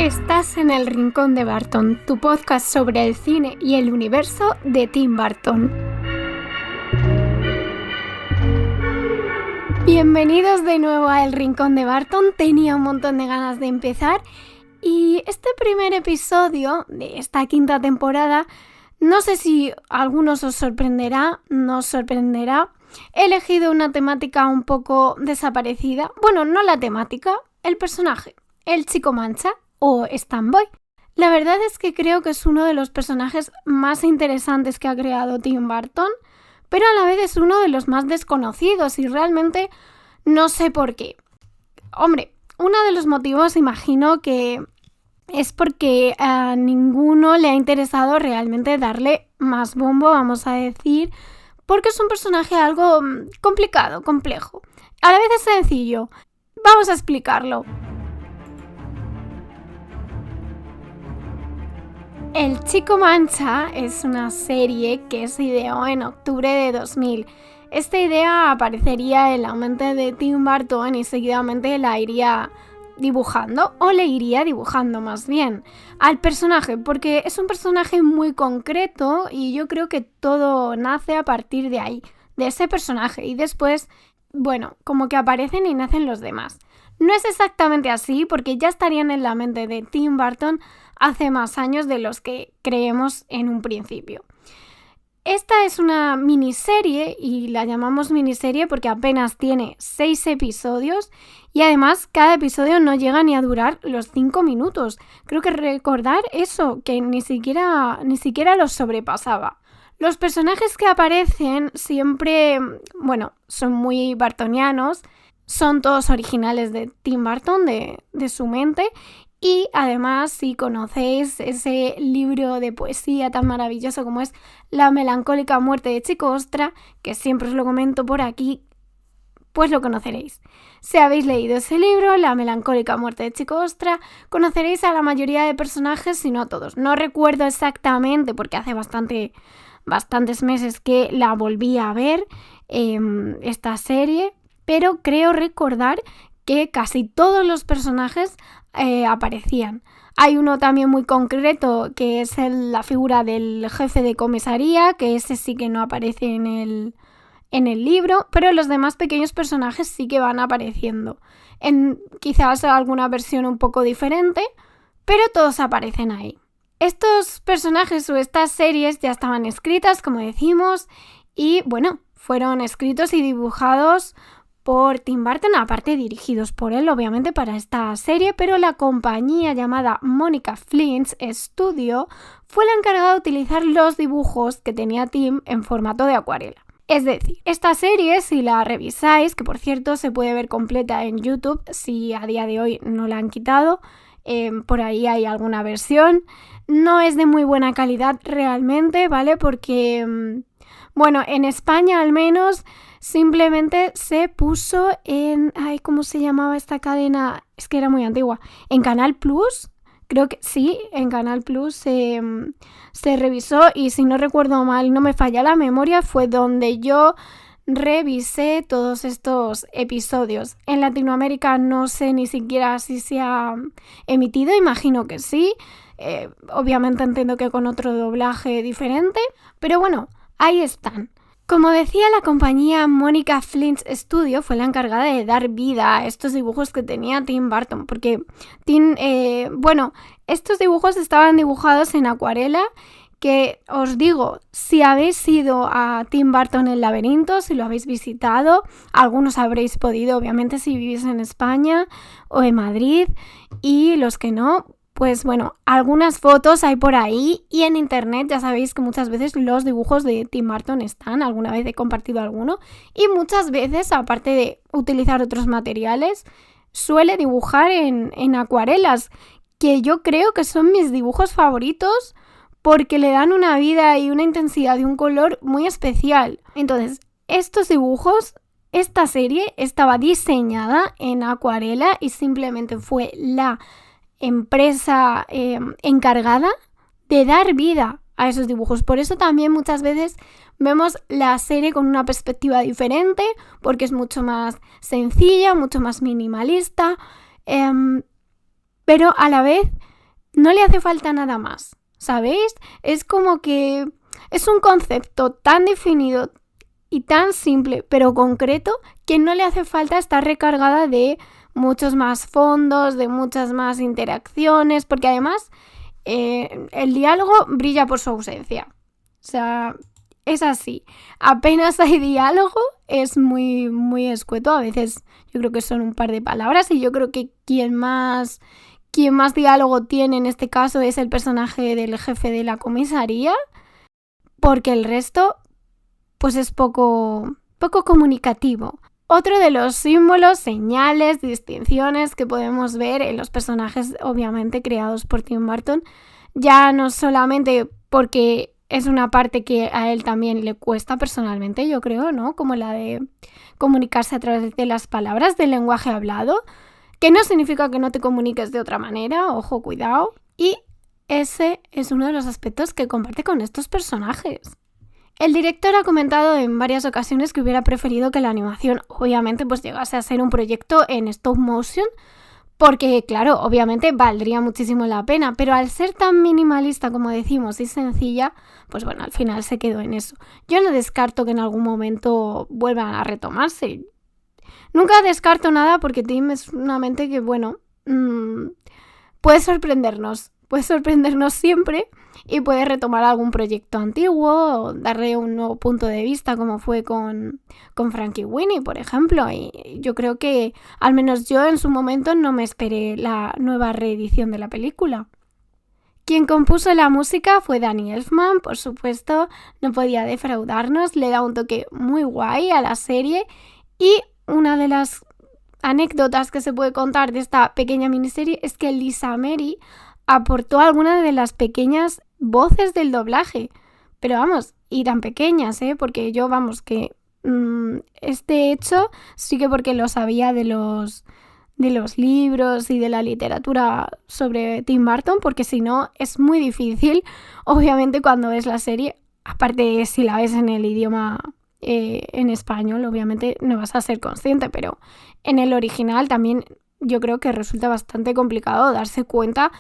Estás en El Rincón de Barton, tu podcast sobre el cine y el universo de Tim Burton. Bienvenidos de nuevo a El Rincón de Barton. Tenía un montón de ganas de empezar y este primer episodio de esta quinta temporada, no sé si a algunos os sorprenderá, no os sorprenderá. He elegido una temática un poco desaparecida. Bueno, no la temática, el personaje, el Chico Mancha o Stan Boy. La verdad es que creo que es uno de los personajes más interesantes que ha creado Tim Burton, pero a la vez es uno de los más desconocidos y realmente no sé por qué. Hombre, uno de los motivos imagino que es porque a ninguno le ha interesado realmente darle más bombo, vamos a decir, porque es un personaje algo complicado, complejo. A la vez es sencillo. Vamos a explicarlo. El Chico Mancha es una serie que se ideó en octubre de 2000. Esta idea aparecería en la mente de Tim Burton y seguidamente la iría dibujando, o le iría dibujando más bien, al personaje, porque es un personaje muy concreto y yo creo que todo nace a partir de ahí, de ese personaje, y después, bueno, como que aparecen y nacen los demás. No es exactamente así, porque ya estarían en la mente de Tim Burton hace más años de los que creemos en un principio. Esta es una miniserie y la llamamos miniserie porque apenas tiene 6 episodios y además cada episodio no llega ni a durar los 5 minutos. Creo que recordar eso, que ni siquiera los sobrepasaba. Los personajes que aparecen siempre, bueno, son muy bartonianos, son todos originales de Tim Burton, de su mente. Y además, si conocéis ese libro de poesía tan maravilloso como es La melancólica muerte de Chico Ostra, que siempre os lo comento por aquí, pues lo conoceréis. Si habéis leído ese libro, La melancólica muerte de Chico Ostra, conoceréis a la mayoría de personajes, si no a todos. No recuerdo exactamente porque hace bastantes meses que la volví a ver, esta serie, pero creo recordar que casi todos los personajes aparecían. Hay uno también muy concreto que es la figura del jefe de comisaría, que ese sí que no aparece en el libro, pero los demás pequeños personajes sí que van apareciendo. En quizás alguna versión un poco diferente, pero todos aparecen ahí. Estos personajes o estas series ya estaban escritas, como decimos, y bueno, fueron escritos y dibujados por Tim Burton, aparte dirigidos por él, obviamente, para esta serie, pero la compañía llamada Monica Flint's Studio fue la encargada de utilizar los dibujos que tenía Tim en formato de acuarela. Es decir, esta serie, si la revisáis, que por cierto se puede ver completa en YouTube, si a día de hoy no la han quitado, por ahí hay alguna versión, no es de muy buena calidad realmente, ¿vale? Porque, bueno, en España al menos simplemente se puso en... ¿cómo se llamaba esta cadena? Es que era muy antigua. En Canal Plus, creo que sí, en Canal Plus se revisó y si no recuerdo mal, no me falla la memoria, fue donde yo revisé todos estos episodios. En Latinoamérica no sé ni siquiera si se ha emitido, imagino que sí. Obviamente entiendo que con otro doblaje diferente, pero bueno, ahí están. Como decía, la compañía Monica Flint's Studio fue la encargada de dar vida a estos dibujos que tenía Tim Burton, porque estos dibujos estaban dibujados en acuarela, que os digo, si habéis ido a Tim Burton el laberinto, si lo habéis visitado, algunos habréis podido, obviamente, si vivís en España o en Madrid, y los que no, pues bueno, algunas fotos hay por ahí y en internet ya sabéis que muchas veces los dibujos de Tim Burton están, alguna vez he compartido alguno, y muchas veces, aparte de utilizar otros materiales, suele dibujar en acuarelas, que yo creo que son mis dibujos favoritos porque le dan una vida y una intensidad y un color muy especial. Entonces, estos dibujos, esta serie estaba diseñada en acuarela y simplemente fue la empresa encargada de dar vida a esos dibujos. Por eso también muchas veces vemos la serie con una perspectiva diferente, porque es mucho más sencilla, mucho más minimalista, pero a la vez no le hace falta nada más, ¿sabéis? Es como que es un concepto tan definido y tan simple, pero concreto, que no le hace falta estar recargada de muchos más fondos, de muchas más interacciones, porque además el diálogo brilla por su ausencia. O sea, es así. Apenas hay diálogo, es muy, muy escueto. A veces yo creo que son un par de palabras y yo creo que quien más diálogo tiene en este caso es el personaje del jefe de la comisaría, porque el resto pues es poco comunicativo. Otro de los símbolos, señales, distinciones que podemos ver en los personajes obviamente creados por Tim Burton, ya no solamente porque es una parte que a él también le cuesta personalmente, yo creo, ¿no? Como la de comunicarse a través de las palabras, del lenguaje hablado, que no significa que no te comuniques de otra manera, ojo, cuidado. Y ese es uno de los aspectos que comparte con estos personajes. El director ha comentado en varias ocasiones que hubiera preferido que la animación obviamente pues llegase a ser un proyecto en stop motion, porque claro, obviamente valdría muchísimo la pena, pero al ser tan minimalista como decimos y sencilla, pues bueno, al final se quedó en eso. Yo no descarto que en algún momento vuelvan a retomarse. Nunca descarto nada porque Tim es una mente que, bueno, puede sorprendernos siempre y puede retomar algún proyecto antiguo o darle un nuevo punto de vista como fue con Frankenweenie, por ejemplo. Y yo creo que, al menos yo en su momento, no me esperé la nueva reedición de la película. Quien compuso la música fue Danny Elfman, por supuesto, no podía defraudarnos, le da un toque muy guay a la serie y una de las anécdotas que se puede contar de esta pequeña miniserie es que Lisa Mary aportó algunas de las pequeñas voces del doblaje, pero vamos, y tan pequeñas, porque yo, vamos, que este hecho sí que porque lo sabía de los libros y de la literatura sobre Tim Burton, porque si no es muy difícil, obviamente cuando ves la serie, aparte si la ves en el idioma en español, obviamente no vas a ser consciente, pero en el original también yo creo que resulta bastante complicado darse cuenta,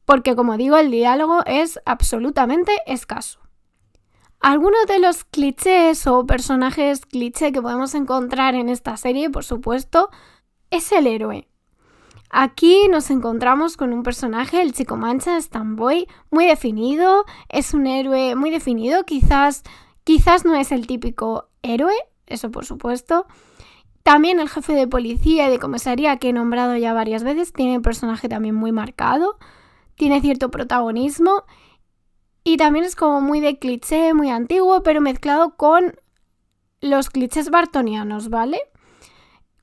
porque como digo, el diálogo es absolutamente escaso. Algunos de los clichés o personajes cliché que podemos encontrar en esta serie, por supuesto, es el héroe. Aquí nos encontramos con un personaje, el Chico Mancha, Stan Boy, muy definido, es un héroe muy definido, quizás no es el típico héroe, eso por supuesto. También el jefe de policía y de comisaría, que he nombrado ya varias veces, tiene un personaje también muy marcado, tiene cierto protagonismo y también es como muy de cliché, muy antiguo, pero mezclado con los clichés bartonianos, ¿vale?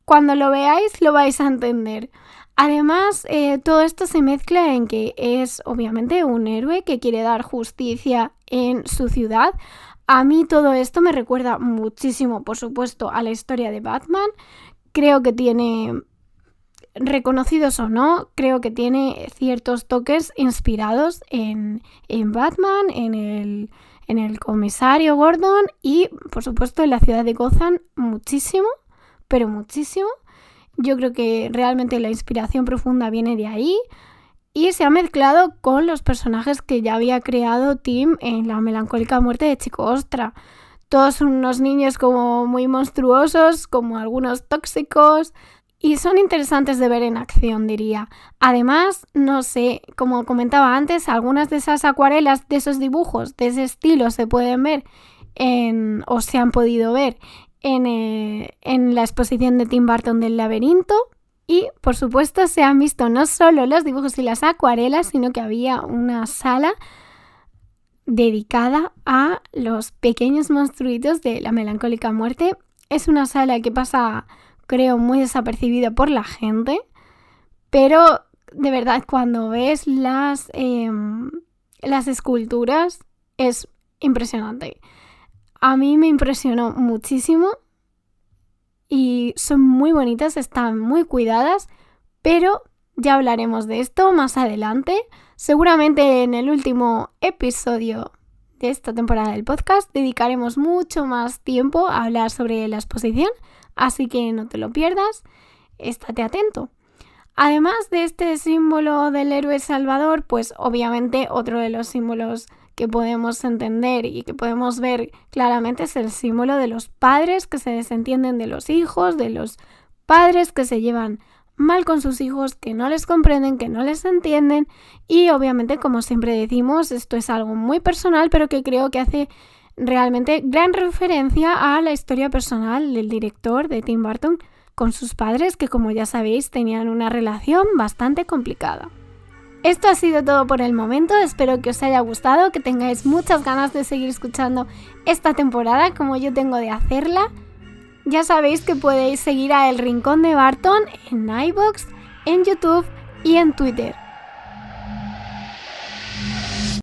Cuando lo veáis lo vais a entender. Además, todo esto se mezcla en que es obviamente un héroe que quiere dar justicia en su ciudad. A mí todo esto me recuerda muchísimo, por supuesto, a la historia de Batman. Creo que tiene, reconocidos o no, creo que tiene ciertos toques inspirados en Batman, en el comisario Gordon y, por supuesto, en la ciudad de Gotham muchísimo, pero muchísimo. Yo creo que realmente la inspiración profunda viene de ahí y se ha mezclado con los personajes que ya había creado Tim en La melancólica muerte de Chico Ostra. Todos son unos niños como muy monstruosos, como algunos tóxicos, y son interesantes de ver en acción, diría. Además, no sé, como comentaba antes, algunas de esas acuarelas, de esos dibujos, de ese estilo se pueden ver o se han podido ver en la exposición de Tim Burton del laberinto. Y, por supuesto, se han visto no solo los dibujos y las acuarelas, sino que había una sala dedicada a los pequeños monstruitos de La melancólica muerte. Es una sala que pasa, creo, muy desapercibida por la gente, pero de verdad cuando ves las esculturas es impresionante. A mí me impresionó muchísimo y son muy bonitas, están muy cuidadas, pero ya hablaremos de esto más adelante. Seguramente en el último episodio de esta temporada del podcast dedicaremos mucho más tiempo a hablar sobre la exposición, así que no te lo pierdas, estate atento. Además de este símbolo del héroe salvador, pues obviamente otro de los símbolos que podemos entender y que podemos ver claramente es el símbolo de los padres que se desentienden de los hijos, de los padres que se llevan mal con sus hijos, que no les comprenden, que no les entienden y obviamente, como siempre decimos, esto es algo muy personal, pero que creo que hace realmente gran referencia a la historia personal del director de Tim Burton con sus padres, que como ya sabéis tenían una relación bastante complicada. Esto ha sido todo por el momento, espero que os haya gustado, que tengáis muchas ganas de seguir escuchando esta temporada como yo tengo de hacerla. Ya sabéis que podéis seguir a El Rincón de Barton en iVoox, en YouTube y en Twitter.